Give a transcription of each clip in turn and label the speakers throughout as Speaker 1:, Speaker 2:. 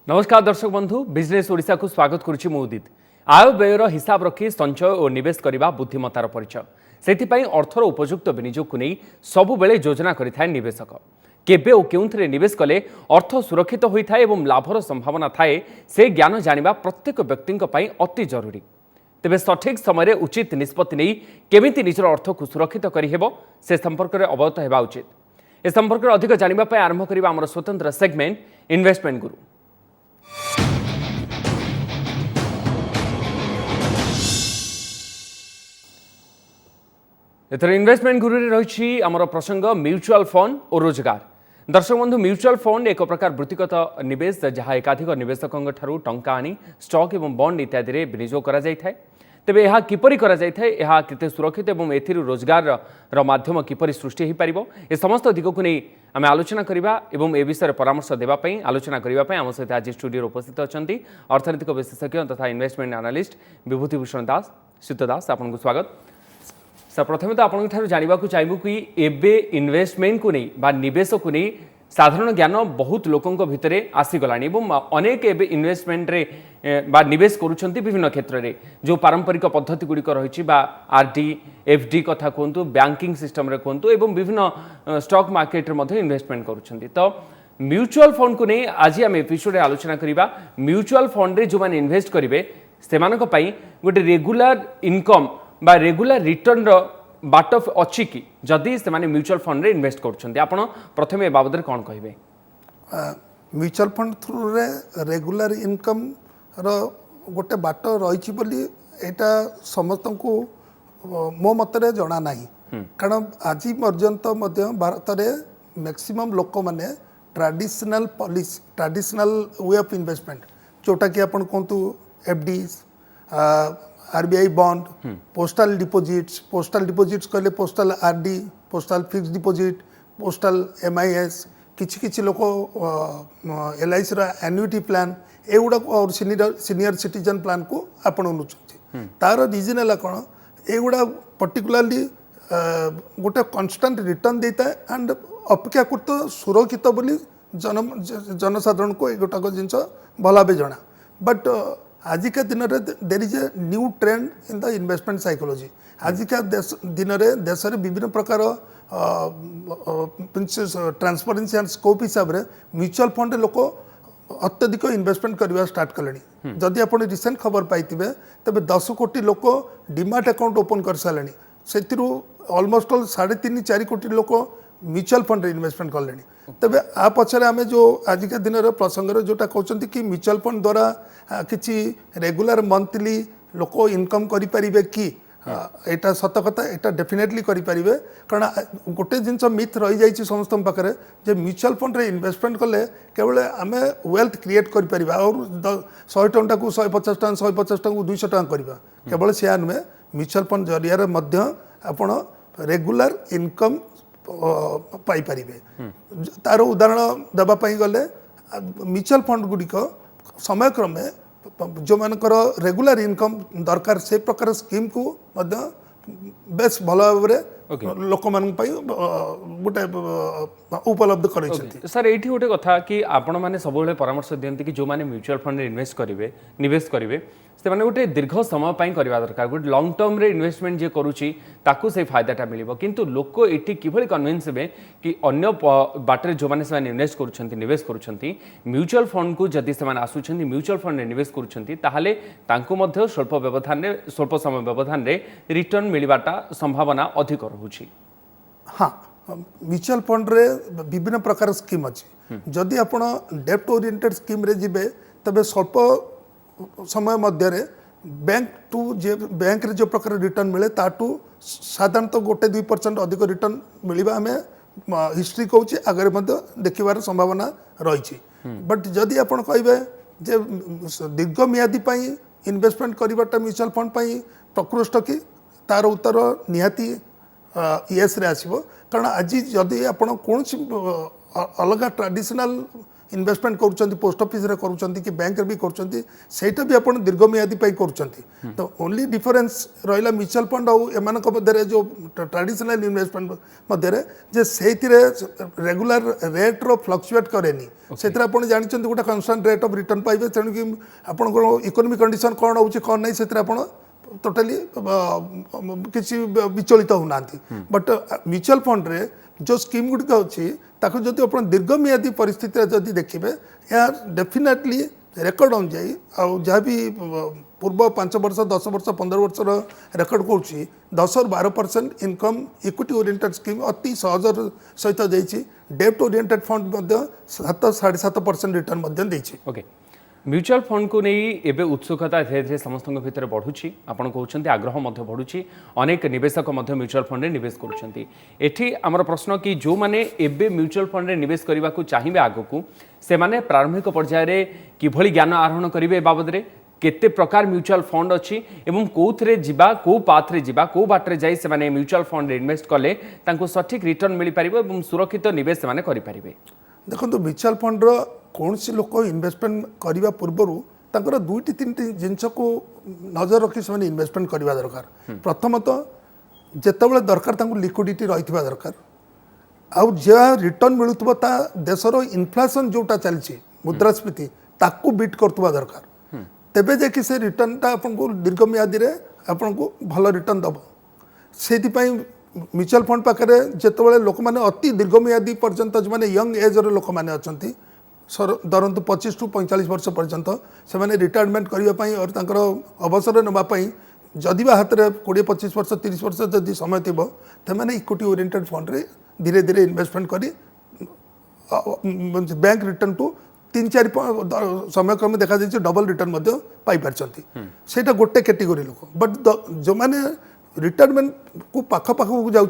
Speaker 1: नमस्कार दर्शक बंधु बिजनेस ओडिशा को स्वागत करुछि मु उदित। आय व्ययर हिसाब रखी संचय और निवेश करने बुद्धिमतार परिचय। सेथिपाई अर्थर उपयुक्त विनियोग को नहीं सबुबेले योजना करिथाय निवेशक। केबे और केउंथरे निवेश कले अर्थ सुरक्षित होइथाय एवं लाभर संभावना थाए से ज्ञान जानिबा प्रत्येक व्यक्तिंक पई अति जरूरी। तेबे सठिक समय उचित निष्पत्ति नहीं केमिति निजर अर्थ को सुरक्षित करिहेबो से संपर्क में अवगत हेबा उचित। ए संपर्क में अधिक जानिबा पई आरंभ करिबा हमर स्वतंत्र सेगमेंट इन्वेस्टमेंट गुरु। एथर इन्वेस्टमेंट गुरु रही आमर प्रसंग म्यूचुअल फंड और रोजगार। दर्शक बंधु म्यूचुअल फंड एक प्रकार वृत्तिगत निवेश जहाँ एकाधिक निवेशकों ठारू टंका आनी स्टॉक एवं बॉन्ड इत्यादि रे विनियोग करा जाय थाए। तेबे यह किपरि करा जाय थाए, यह केते सुरक्षित एवं एथिरु रोजगार रो माध्यम किपरि सृष्टि हो पारिबो ए समस्त दिग को नहीं आम आलोचना करबा एवं ए विषय परामर्श देबा पई आलोचना करबा पई आम सहित आज स्टूडियो उपस्थित अछंती अर्थनैतिक विशेषज्ञ तथा इन्वेस्टमेंट एनालिस्ट विभूतिभूषण दास सीत दास। आपन को स्वागत। सर प्रथम तो आपन ठारू जानिबा को चाहबो कि एबे इन्वेस्टमेंट को नहीं बा निवेश को नहीं साधारण ज्ञान बहुत लोकों भितर आसीगलानी एवं अनेक एबे इन्वेस्टमेंट रे बा निवेश करूछंती विभिन्न क्षेत्र रे जो पारंपरिक पद्धति गुड़िक रही आरडी एफडी कथा कहतु बैंकिंग सिस्टम रे कहतु एवं विभिन्न स्टॉक मार्केट रे मध्य इन्वेस्टमेंट करूछंती। तो म्यूचुअल फंड को नहीं आज आम एपिसोड रे आलोचना करिबा। म्यूचुअल फंड रे जो माने इन्वेस्ट करिवे सेमानक पई गोटे रेगुलर इनकम बा रेगुलर रिटर्न रो बाट अच्छी कि जदि से माने म्यूचुअल फंड रे इन्वेस्ट करछंती आपण प्रथमे ए बाबद रे कोन कहिबे?
Speaker 2: म्यूचुअल फंड थ्रू रे रेगुलर इनकम रो गोटे बाट रही बोली एटा समस्त को मो मतरे जना नाही। कारण आज पर्यंत मध्य भारत रे मैक्सिमम लोक माने traditional policy traditional way of investment जोटा कि आपण कोंतु FD RBI bond postal deposits कहले postal RD postal fix deposit postal MIS किछि किछि लोक एलआईसी रा एन्युटी प्लान एगुड़ा और सीनियर सिटीजन प्लान को आपण अनुचंती। तार रीजन है कौन एगुड़ा पर्टिकुलरली गोटे कांस्टेंट रिटर्न देता है एंड अपेक्षाकृत सुरक्षित बोली जनसाधारण को एगुटाक जिनस भल भाव जना। बट आजिका दिन में there is a new trend in the investment psychology. आजिका दिन में देश में विभिन्न प्रकार ट्रांसपेरेंसी एंड स्कोप हिसाब से म्यूचुअल फंड लोक अत्यधिक इन्वेस्टमेंट करवा स्टार्ट कले। जदि आप रिसेंट खबर पाई तेज 10 कोटी लोक डिमाट अकाउंट ओपन कर सारे से अलमोस्ट ऑल 3.5-4 कोटी लोक म्यूचुअल फंड रे इन्वेस्टमेंट कले। तेबे आ पछरे आमे जो आजिका दिन प्रसंग जोटा कहते कि म्यूचुअल फंड द्वारा किसी रेगुलर मंथली लोक इनकम करें कि एटा सत कथा एटा डेफिनेटली करें। कारण गोटे जिनस मिथ रही जाइए समस्त पाखे जे म्यूचुअल फंड रे इन्वेस्टमेंट कले केवल आम वेल्थ क्रिएट कर और 100 टंका को 150 टका 150 टका को 200 टका करवा केवल से नुहे म्यूचुअल फंड जरिया मध्य आपण रेगुलर इनकम पाई परिबे। तार उदाहरण देवाई गले म्यूचुअल फंड गुड़िक समय क्रमे जो मानकर रेगुलर इनकम दरकार से प्रकार स्कीम को बेस भल भाव लोक गोटे उपलब्ध कर।
Speaker 1: सर ये गोटे कथा कि आपण मैंने सब परामर्श दिखती कि जो मैंने म्यूचुअल फंड इन्वेस्ट करेंगे निवेश करेंगे से मैंने गोटे दीर्घ समय करवा दरकार गोटे लॉन्ग टर्म रे इन्वेस्टमेंट जे करुच्ची ताकू से फायदाटा मिल किंतु लोक ये किभली कन्विन्स हे कि अन्य बाटर जो मैंने इन्वेस्ट करुँच निवेश करुँच म्यूचुअल फंड को जदि से आसुँच म्यूचुअल फंड निवेश करुँच स्वल्प व्यवधान स्वल्प समय व्यवधान रिटर्न मिलवाटा संभावना अधिक रोचे।
Speaker 2: हाँ म्यूचुअल फंड रे विभिन्न प्रकार स्कीम अच्छी जदि आप डेप्ट ओरिएंटेड स्कीम रे जिबे तबे स्वल्प समय मध्य बैंक रे जो प्रकार रिटर्न मिले ताटू साधारणतः 1-2% अधिक रिटर्न मिलवा आम हिस्ट्री कहूँ आगे देखिबार संभावना रही। बट जदि आप कहे जे दीर्घ मियादी इन्वेस्टमेंट करवाटा म्यूचुअल फंड प्रकृष्ट कि तार उत्तर निहाती येस रे आसीबो। कारण आज जदि आप कौन अलग ट्रेडिशनल इन्वेस्टमेंट करूछंती पोस्ट ऑफिस रे करूछंती कि बैंक रे भी करूछंती सेटा भी आपण दीर्घमियादी पई करूछंती तो ओनली डिफरेंस रहिला म्यूचुअल फंड और एमानक मध्यरे जो ट्रेडिशनल इन्वेस्टमेंट मध्यरे जे सेथिरे रेगुलर रेट रो फ्लक्चुएट करेनी सेथिरे आपण जानिछंती गोटा कांस्टेंट रेट ऑफ रिटर्न पाइबे तेणु कि आपण इकोनॉमिक कंडीशन कोन होउची कोन नै सेथिरे आपण टोटाली किसी विचलित होना बट म्यूचुअल फंड रे जो स्कीम गुड़िक अच्छी ताको जदि आप दीर्घमियादी परिस्थिति जदि देखिए यार डेफिनेटली रेकर्ड अनुजाई जहाँ भी पूर्व 5 वर्ष 10 वर्ष 15 वर्ष रेकर्ड करुँची 10 और 12% इनकम इक्विटी ओरिएंटेड स्कीम अति सहज सहित देछि डेब्ट ओरिएंटेड फंड 7.5% रिटर्न देछि
Speaker 1: ओके म्यूचुअल फंड को नहीं एबे उत्सुकता धीरे धीरे समस्त भितर बढ़ुची आपण कहते आग्रह मध्य बढ़ुची अनेक निवेशक मध्य म्यूचुअल फंड रे निवेश करुछंती एठी हमर प्रश्न कि जो माने एबे म्यूचुअल फंड रे निवेश करबा को चाहिबे आगकू से माने प्रारंभिक पर्याय रे किभली ज्ञान आहरण करिवे बाबद रे केते प्रकार म्यूचुअल फंड अछि एवं कोथरे जिबा को पाथ रे जिबा को बाटरे जाई से माने म्यूचुअल फंड रे इन्वेस्ट कले तांको सठिक रिटर्न मिली परिबो एवं सुरक्षित निवेश से माने करि परिबे
Speaker 2: देखो म्यूचुअल फंड रो कौन सी लोक इन्वेस्टमेंट करने पूर्वर दुईटी तीन जिनस को नजर रखी से इन्वेस्टमेंट करवा दरकार प्रथमतः जितेबाला दरकार लिक्विडिटी रही दरकार आउ जहाँ रिटर्न मिलूब ता देशर इनफ्लेशन जोटा चलती मुद्रास्फीति ताकू बीट करतुवा दरकार तेबे जाकि से रिटर्नटा आपको दीर्घमियादी आपन को भल रिटर्न दब से म्यूचुअल फंड पाखे जितेबाला लोक मैंने अति दीर्घमियादी पर्यंत जो मैंने यंग एज लोक मैंने अच्छा धरतु 25 टू 45 वर्ष पर्यंत से रिटायरमेंट करने और तांकर अवसर नापी जदि हाथ में 20-25 वर्ष 30 वर्ष जदि समय थी तो इक्विटी ओरिएंटेड फंड रे धीरे धीरे इन्वेस्टमेंट करी बैंक रिटर्न टू 3-4 समय क्रम देखा जाए डबल रिटर्न पाई से गोटे कैटेगोरी लोक बट जो मैंने रिटायरमेंट को पाख को जाऊँ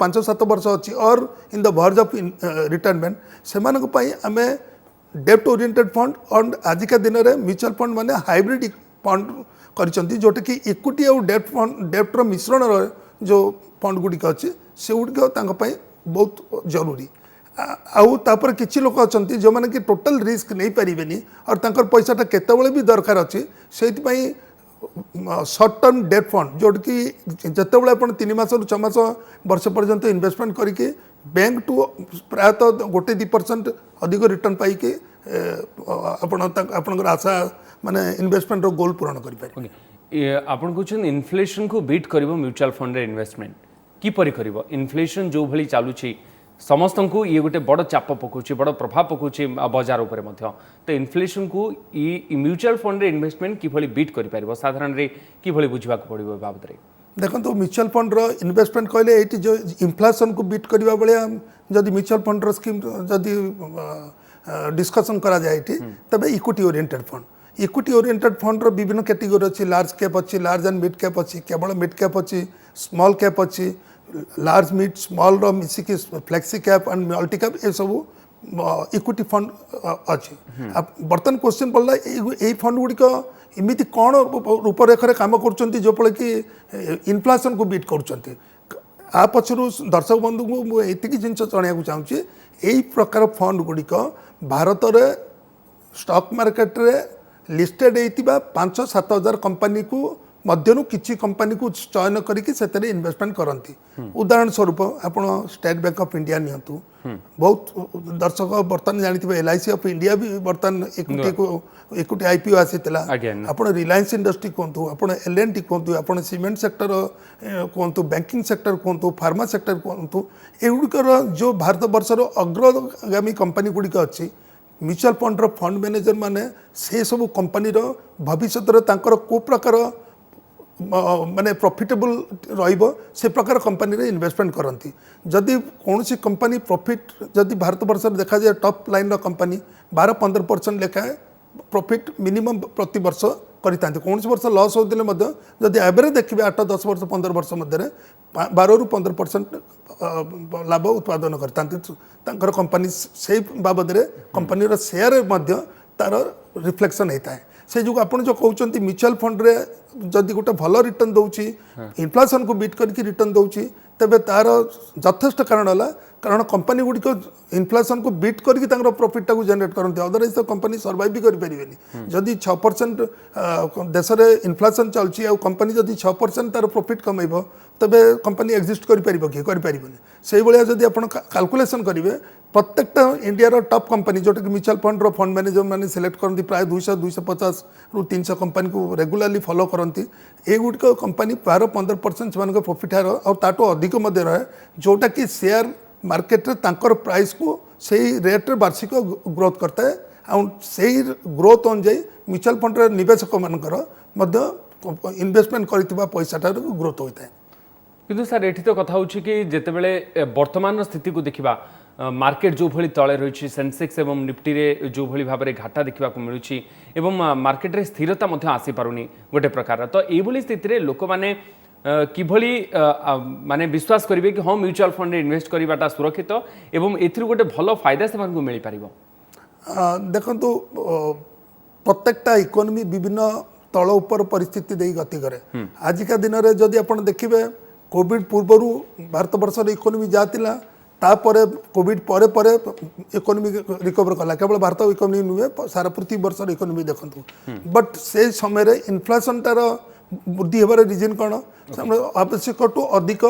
Speaker 2: 5-7 वर्ष अच्छी और in the verge of retirement से आम डेब्ट ओरिएंटेड फंड और आजिका दिन में म्यूचुअल फंड माने हाइब्रिड फंड करिसेंती जोटा कि इक्विटी और डेब्ट मिश्रण जो फंड गुड़िक अच्छी से गुड़िक बहुत जरूरी आउ तापर किछि लोक अछंती जो माने कि टोटल रिस्क नहीं पारिबेनी और तांकर पैसाटा केतेबेले भी दरकार अच्छी से शॉर्ट टर्म डेट फंड जोट कि जितेबाला आप 3 मास 6 मास वर्ष पर्यंत इन्वेस्टमेंट करके बैंक टू प्रायतः 1-2% अधिक रिटर्न पाई आपणकर आशा माने इन्वेस्टमेंट गोल पूरण करें
Speaker 1: आपन कहते इन्फ्लेशन को बीट करिवो म्यूचुअल फंड रे इन्वेस्टमेंट किपरि करिवो इन्फ्लेशन जो भली चालुची समस्त को ये गोटे बड़ चाप पकाउछि बड़ प्रभाव पकाउछि बाजार उपर मध्य तो इन्फ्लेशन को ई म्यूचुअल फंड रे इन्वेस्टमेंट किभली बीट करि परिबो साधारण रे किभली बुझिबा को पड़िबो बाबद रे
Speaker 2: देखो म्यूचुअल फंड रो इन्वेस्टमेंट कहले एटी जो इन्फ्लेशन को बीट करबा बेले जदि म्यूचुअल फंड रो स्कीम जदि डिस्कशन करा जाए तबे इक्विटी ओरिएंटेड फंड रो विभिन्न कैटेगरी अच्छी लार्ज कैप अच्छी लार्ज एंड मिड कैप अच्छी केवल मिड कैप अच्छी स्मॉल कैप अच्छी लार्ज मिड स्मॉल रो मिसिकी flexi cap and multi cap ये सब इक्विटी फंड अच्छी बर्तमान क्वेश्चन पड़ला यही फंड गुड़िक इमिति कौन रूपरेखा काम कर जो फल कि इन्फ्लेशन को बीट कर आ पछरु दर्शक बंधु को मुझे जिन जनाया चाहूँगी यही प्रकार फंड गुड़िक भारत रे स्टॉक मार्केट रे लिस्टेड होता 5-7 हजार कंपनी को मध्यनु किछि कंपनी को चयन करके से इन्वेस्टमेंट करती उदाहरण स्वरूप आपण स्टेट बैंक ऑफ इंडिया नियंतु बहुत दर्शक बर्तमान जानते LIC ऑफ इंडिया भी बर्तमान इक्विटी IPO आसीला आपण रिलायंस इंडस्ट्री कहतु आपण L&T कहतु आपण सीमेंट सेक्टर कहतु बैंकिंग सेक्टर कहतु फार्मा सेक्टर कहतु एगुड़िकर जो भारत वर्षर अग्रगामी कंपनी गुड़िक अच्छी म्यूचुअल फंड रो फंड मैनेजर माने से सब कंपनी रो भविष्य तांकर को प्रकार माने प्रॉफिटेबल रहिबो से प्रकार कंपनी रे इन्वेस्टमेंट करती जदि कौन सी कंपनी प्रॉफिट जदि भारत वर्ष देखा जाए टॉप लाइन रो कंपनी 12-15% लेखा प्रॉफिट मिनिमम प्रति वर्ष करता कौन सी वर्ष लॉस होते जदि एवरेज देखिए 8-10 वर्ष 15 वर्ष मध्य 12-15% लाभ उत्पादन करता कंपनी से बाबद कंपनी रो शेयर मध्य तार रिफ्लेक्शन होता है से जो आप जो कहते म्यूचुअल फंड रे जदि गोटे भल रिटर्न दौची इन्फ्लेशन को बीट करके रिटर्न दौची तेबे तार यथेष्ट कारण है कारण कंपनी गुड़िक इनफ्लेशन को बीट करके प्रॉफिट को जनरेट करते अदरवाइज तो कंपनी सर्वाइव भी करें जदि 6% देश में इनफ्लेशन चलती आ कंपनी जदि 6% तार प्रॉफिट कमेब तेबे कंपनी एक्जिस्ट करें से भाया जदि आप कैलकुलेशन करेंगे प्रत्येकटा इंडिया टॉप कंपनी जोटा कि म्यूचुअल फंड फंड मैनेजर मैंने सिलेक्ट करती प्राय 200-250 रु 300 कंपनी को रेगुलाली फॉलो करती एगुड़िक कंपनी 12-15% से प्रॉफिट है और ताठू अधिक रहे जोटा कि शेयर मार्केट रे तांकर प्राइस को सही रेट रे वार्षिक ग्रोथ करता है और सही ग्रोथ अनुଯାयी म्यूचुअल फंड रे निवेशक मानकर इन्वेस्टमेंट करथिबा पैसाटा ग्रोथ होता है
Speaker 1: किंतु सर एठी तो कथा होछि कि जेतेबेले वर्तमान स्थिति को देखिबा मार्केट जो भली तले रही सेंसेक्स एवं निफ्टी रे जो भली भाबरे घाटा देखा मिलूँ एवं मार्केट रे स्थिरता मध्य आसी पारुनी गोटे प्रकार तो ये स्थिति रे लोक माने किभली माने विश्वास करेंगे कि हाँ म्यूचुअल फंड इन्वेस्ट करवाटा सुरक्षित एवं एथिरु गोटे भल फायदा से मिल पार
Speaker 2: देखु प्रत्येकटा इकोनॉमी विभिन्न तल उपर परिस्थिति दे गति करे आजिका दिन में जदि आप देखिए कोविड पूर्व भारत वर्षर इकोनॉमी जाता तापर कोविड परे परे इकोनॉमी रिकवर कला केवल भारत इकोनॉमी नुहे सारा पृथ्वी वर्षर इकोनॉमी देखु बट से समय इनफ्लेशन टार वृद्धि होबार रिजन कौन आवश्यक टू अधिक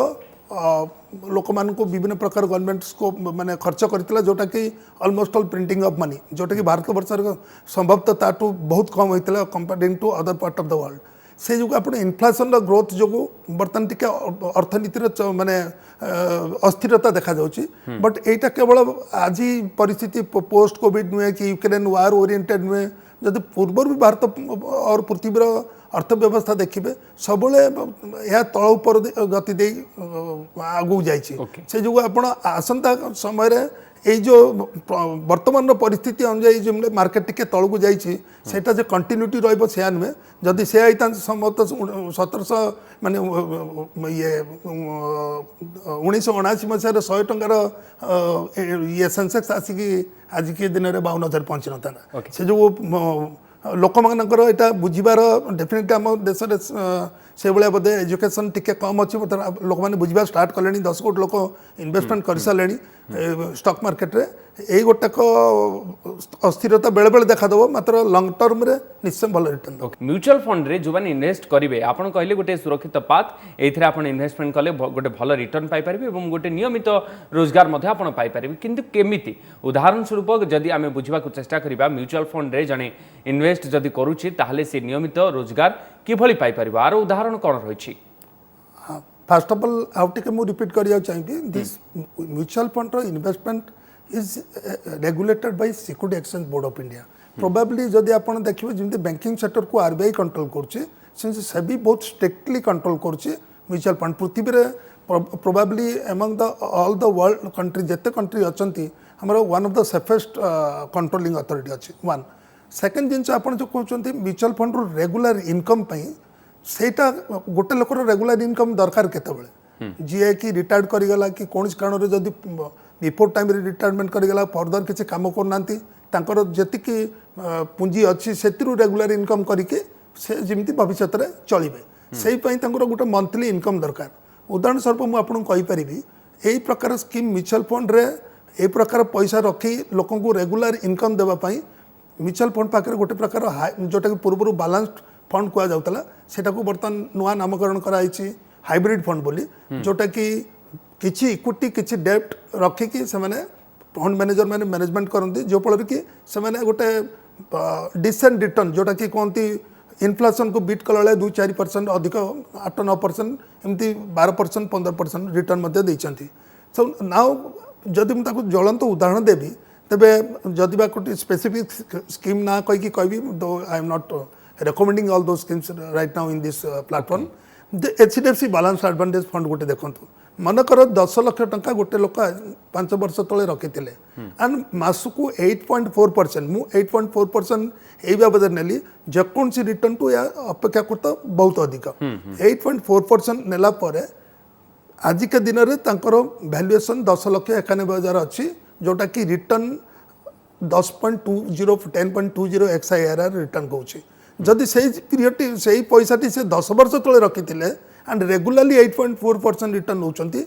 Speaker 2: लोक मान को विभिन्न प्रकार गवर्नमेंट को माने खर्च करथिला जोटा कि almost all printing of money जोटा कि भारत वर्षर संभवतः ताठू बहुत कम होता comparing to other part of the world से जो आप इनफ्लेशन ग्रोथ जो बर्तमान टी अर्थनीतिर माने अस्थिरता देखा जाउची बट एटा केवल आज परिस्थिति पोस्ट कोविड नुहे कि यूक्रेन वार ओरिएंटेड नुहे जदि पूर्व भी भारत और पृथ्वीर अर्थव्यवस्था देखिए सब यह तल उपर गति दे आगू जाइए जो आप आसंता समय ये जो वर्तमान परिस्थिति अनुजाई जो मार्केट टिके तल को जाटा जो कंटिन्यूटी रहा नुहे जदि से आई संभवत 1700 माने ये 1979 मसीह 100 टंकार ये सेंसेक्स आसिकी आज के दिन में 52,000 पहुँची न था से जो लोक मानकर यहाँ बुझार डेफिनेटली आम देश से भाया बोधे एजुकेशन टिके कम अच्छी लोक मैंने बुझा स्टार्ट कले 10 कोटी लोक इन्वेस्टमेंट कर सारे स्टॉक मार्केट रे यही गोटाक अस्थिरता बेले बेले देखादेव मात्र लंग टर्म रे निश्चय भल रिटर्न
Speaker 1: म्यूचुअल फंड रे जो मैंने इन्वेस्ट करेंगे आपन कहले गोटे सुरक्षित पाथ एथिरे आपन इन्वेस्टमेंट कले गोटे भल रिटर्न पाई पारिबे एवं गोटे नियमित रोजगार मध्ये आपन पाई पारिबे किंतु केमिति उदाहरण स्वरूप जदि आमे बुझिबा को चेष्टा करिबा म्यूचुअल फंड रे जने इन्वेस्ट जदि करूछि ताहले से नियमित रोजगार किभली पाई पारिबो आरो उदाहरण कोन रहिछि
Speaker 2: फर्स्ट ऑफ ऑल आउट के मु रिपीट करिया चाहिए this mutual fund investment is regulated by security exchange board of India probably जदि आप देखिए जमी बैंकिंग सेक्टर को आरबीआई कंट्रोल कर भी बहुत स्ट्रिक्टली कंट्रोल कर म्यूचुअल फंड पृथ्वी में probably among the all the world country जिते कंट्री अच्छा हमारा one of the safest controlling authority अच्छी वन सेकेंड जिन आप जो कहते म्यूचुअल फंड रेगुलर इनकम सेटा गोटे लोकर रेगुलर इनकम दरकार केतबेले जी कि रिटायर्ड करिगला कि कौन कारण रे जदि बिफोर टाइम रे रिटायरमेंट करिगला फर्दर किसी काम करनांती तांकर जतिकी पुंजी अच्छी से रेगुलर इनकम करके से जमी भविष्य में चलिए से गोटे मंथली इनकम दरकार उदाहरण स्वरूप मुझे आपको कहीपरि यही प्रकार स्कीम म्यूचुअल फंड रे ए प्रकार पैसा रखी लोक को रेगुलर इनकम देवाई म्यूचुअल फंड पाखे गोटे प्रकार जोटा कि पूर्व बैलेंस्ड फंड कह जाऊला सेटा को बर्तमान नुआ नामकरण कराई हाइब्रिड फंड बोली जोटा कि किछि इक्विटी किछि डेब्ट रखिकी से फंड मैनेजर मैंने मैनेजमेंट करती जो फल कि से गोटे डिसेंट रिटर्न जोटा कि कहती इनफ्लेशन को बीट कला 2-4% अधिक 8-9% एमती 12% 15% रिटर्न देती सो नाउ जदि मुझे ज्वलंत उदाहरण देवी तेबे जदि बा गोटे स्पेसिफिक स्कीम ना कहीकि कहबी दो I am not recommending all those schemes right now in this platform the HDFC balance advantage fund गोटे देखंतु मनकर 10 लाख टंका गोटे लोक 5 वर्ष तले रखिथिले एंड मासकु 8.4% मु 8.4% एई बाबद नेली जेकोनसी रिटर्न टू या अपेक्षाकृत बहुत अधिक 8.4% नेला परे आज के दिन रे तांकर वैल्यूएशन 10,91,000 अच्छी जोटा कि रिटर्न 10.20 XIRR रिटर्न कहूँ जदि से पीरियड से पैसा से 10 वर्ष तले रखी एंड रेगुलाली 8.4% रिटर्न नौकरी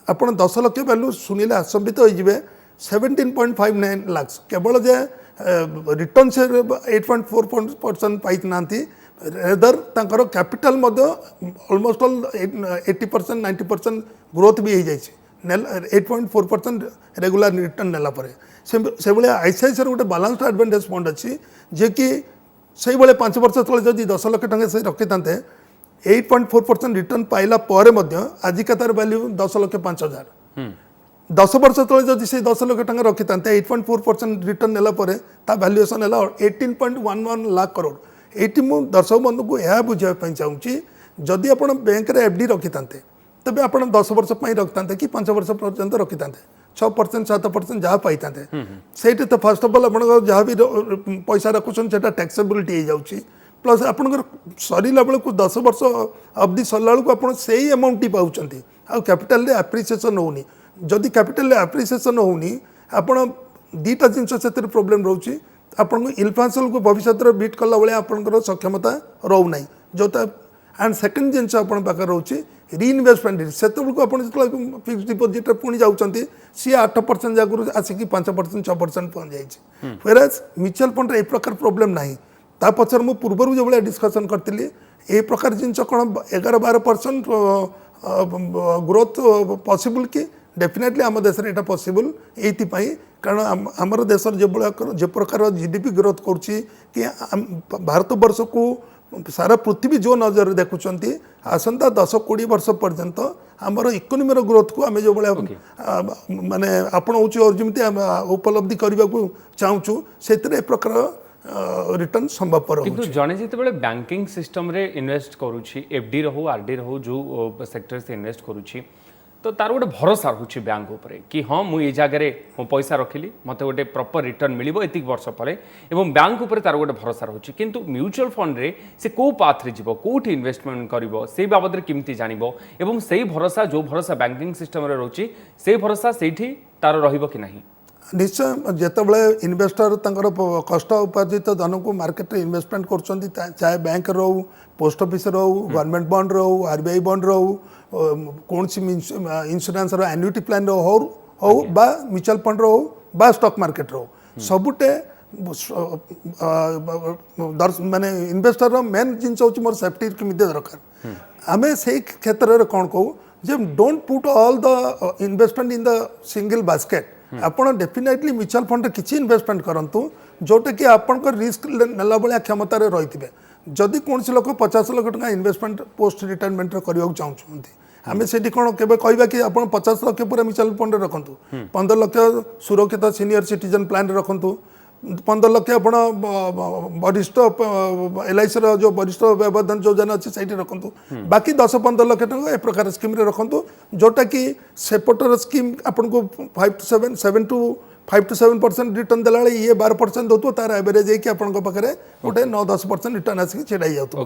Speaker 2: आप 10 लाख वैल्यू शुणिले आसंबित हो 17.59 लाख केवल जे रिटर्न से 8.4% पाई ना रेदर तांकर कैपिटल ऑलमोस्ट ऑल 80% 90% ग्रोथ भी हो जाए 8.4% रेगुलर रिटर्न नेला परे से भाई आईसीआईसीआई गोटे बालान्सड एडवांटेज फंड अच्छी जे कि से भाई 5 वर्ष तले जब 10 लाख टंका से रखी था 8.4% रिटर्न पाइला परे आज का तार वैल्यू 10 लाख 5,000 10 वर्ष तले जब से 10 लाख टंका रखी था 8.4% रिटर्न नेला परे ता वैल्यूएसन है 18.11 लाख करोड़ ये मुझे दर्शक बंधु को यह बुझाई चाहूँगी जदि आप बैंक में एफडी रखी था तेज आप 10 वर्ष रखी था कि 5 वर्ष पर्यंत रखी था 6% 7% जहाँ पाई था से तो फर्स्ट अफ ऑल आप जहाँ भी पैसा रखुन से टैक्सेबिलिटी हो जाऊँगी प्लस आपंकर सरला बेलू 10 वर्ष अवधि सरला बेलू आप अमाउंट ही पाँच आ कैपिटाल एप्रिसिएसन होनी जदि कैपिटाल एप्रिसिएसन होनी आप दीटा जिनस से प्रोब्लेम रोचे आपको इन्फ्लेशन को भविष्य बीट कला भाई आपंकर सक्षमता रोना जोटा एंड सेकेंड जिनस पाखे रोचे रीइनवेस्टमेंट से आप फिक्स डिपोजिट पुणी जाऊँगी सी 8% जगह आसिक 5% 6% पहुँच जाए व्हेरेज म्यूचुअल फंड ए प्रकार प्रोब्लेम ना ता पचर मु पूर्व जो भाई डिस्कसन करी ए प्रकार जिनस कौन 11-12% ग्रोथ पॉसिबल कि डेफिनेटली आम देश में पॉसिबल ये कारण आमर देश जो प्रकार जीडीपी ग्रोथ करुच्ची कि भारत वर्ष को सारा पृथ्वी जो नजर देखुं आसंता 10-20 वर्ष पर्यंत आमर इकोनोमी ग्रोथ को आम जो भाया माने आपणाऊँ और जमी उपलब्धि करने को चाहूँ से प्रकार रिटर्न संभवपर
Speaker 1: किंतु जने जिते बैंकिंग सिस्टम रे इन्वेस्ट करुच्ची एफडी रहू आरडी रहू जो सेक्टर से इन्वेस्ट करुच्ची तो तार गोटे भरोसा रोचे बैंक उपरे कि हाँ मुझे जगह मो पैसा रखिली मत गोटे प्रॉपर रिटर्न मिलिबो एतिक वर्ष पर एवं बैंक उपरे तार गोटे भरोसा रोचे किंतु म्यूचुअल फंड रे से को पाथ रे जीवो कोठी इन्वेस्टमेंट करिवो से बाबद रे किमती जानिबो एवं सेही भरोसा जो भरोसा बैंकिंग सिस्टम रे रोची से भरोसा सेठी तार रहिबो कि नहीं
Speaker 2: निश्चय जितेबाला इन्वेस्टर तर कष्ट उपार्जित धन को मार्केट में इन्वेस्टमेंट कर चाहे बैंक रो पोस्ट ऑफिस रो गवर्नमेंट बॉन्ड रो आरबीआई बॉन्ड रो कौन सी इन्शुरांस रो एन्युटी प्लान रो हो बा म्यूचुअल फंड रो बा स्टॉक मार्केट रो सबुटे माने इन्वेस्टर रो मेन जिनस हूँ मोर सेफ्टी केमी दरकार आम से क्षेत्र में कौन कहूँ जब don't put all the investment in the single basket आपड़ डेफिनेटली म्यूचुअल फंड किसी इन्वेस्टमेंट करूँ जोटा कि आप रिस्क नेला भाया क्षमता रही है जदि कौन लोक 50 लाख टका इन्वेस्टमेंट पोस्ट रिटायरमेंट करने चाहूँगी आम से कौन के कहवा कि आप 50 लाख पूरा म्यूचुअल फंड रखु 15 लाख सुरक्षित सीनियर सिटीजन प्लान रखु 15 लाख आप वरिष्ठ LIC जो वरिष्ठ व्यवधान योजना अच्छे से रखु बाकी 10-15 लाख टका ए प्रकार स्कीम रखु जोटा कि सेपटर स्कीम आपको 5 to 7% रिटर्न देला ये 12% होतो तार एवरेज है आपन पाखे गोटे 9-10% रिटर्न आसिक छेड़ा जातो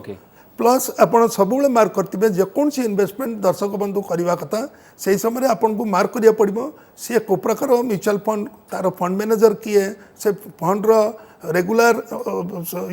Speaker 2: प्लस आपन सब मार्क करते जेकोसी इन्वेस्टमेंट दर्शक बंधु करवा कथा से समय आपन को मार्क करिया पड़िबो सी को प्रकार म्यूचुअल फंड तार फंड मैनेजर किए से फंड रो रेगुलर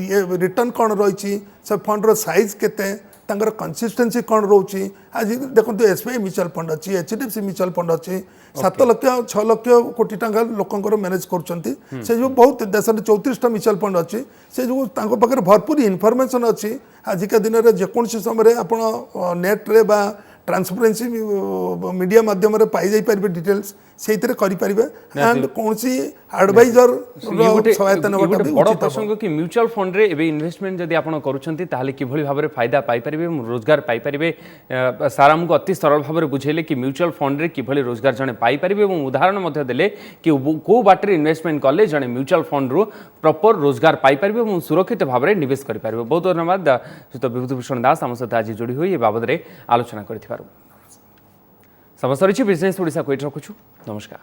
Speaker 2: ये रिटर्न कौन रही से फंड रो साइज केते तांकर कंसिस्टेंसी कौन रोची आज देखो SBI म्यूचुअल फंड अच्छी HDFC म्यूचुअल फंड अच्छी 7 लाख 6 लाख कोटी टंका लोकंकर मैनेज करछंती से जो बहुत देश में 34टा म्यूचुअल फंड अच्छी से जो तांको पाखे भरपूर इनफॉरमेशन अच्छी आजिका दिन में जेकोसी समय आप नेट रे बा ट्रांसपेरेंसी मीडिया माध्यम पाई जाई परिबे डिटेल्स से करें एंड कौन सी एडवाइजर सहायता
Speaker 1: बड़ प्रसंग कि म्यूचुअल फंड रे एबे इन्वेस्टमेंट जदि आपण करूछंती ताले किभली भाबरे फायदा पाई परिबे रोजगार पाई परिबे सारा हमको अति सरल भाबरे बुझेले कि म्यूचुअल फंड रे किभली रोजगार जने पाई परिबे एवं उदाहरण मध्ये देले कि को बाटरे इन्वेस्टमेंट कले जने म्यूचुअल फंड रो प्रॉपर रोजगार पाई परिबे एवं सुरक्षित भाबरे निवेश करि परिबे। बहुत धन्यवाद श्री विभूतिभूषण दास आम सहित आज जोड़ी होई ए बाबद रे आलोचना करथिबारु। समस्त रही बिजनेस ओडिशा को रखुछु। नमस्कार।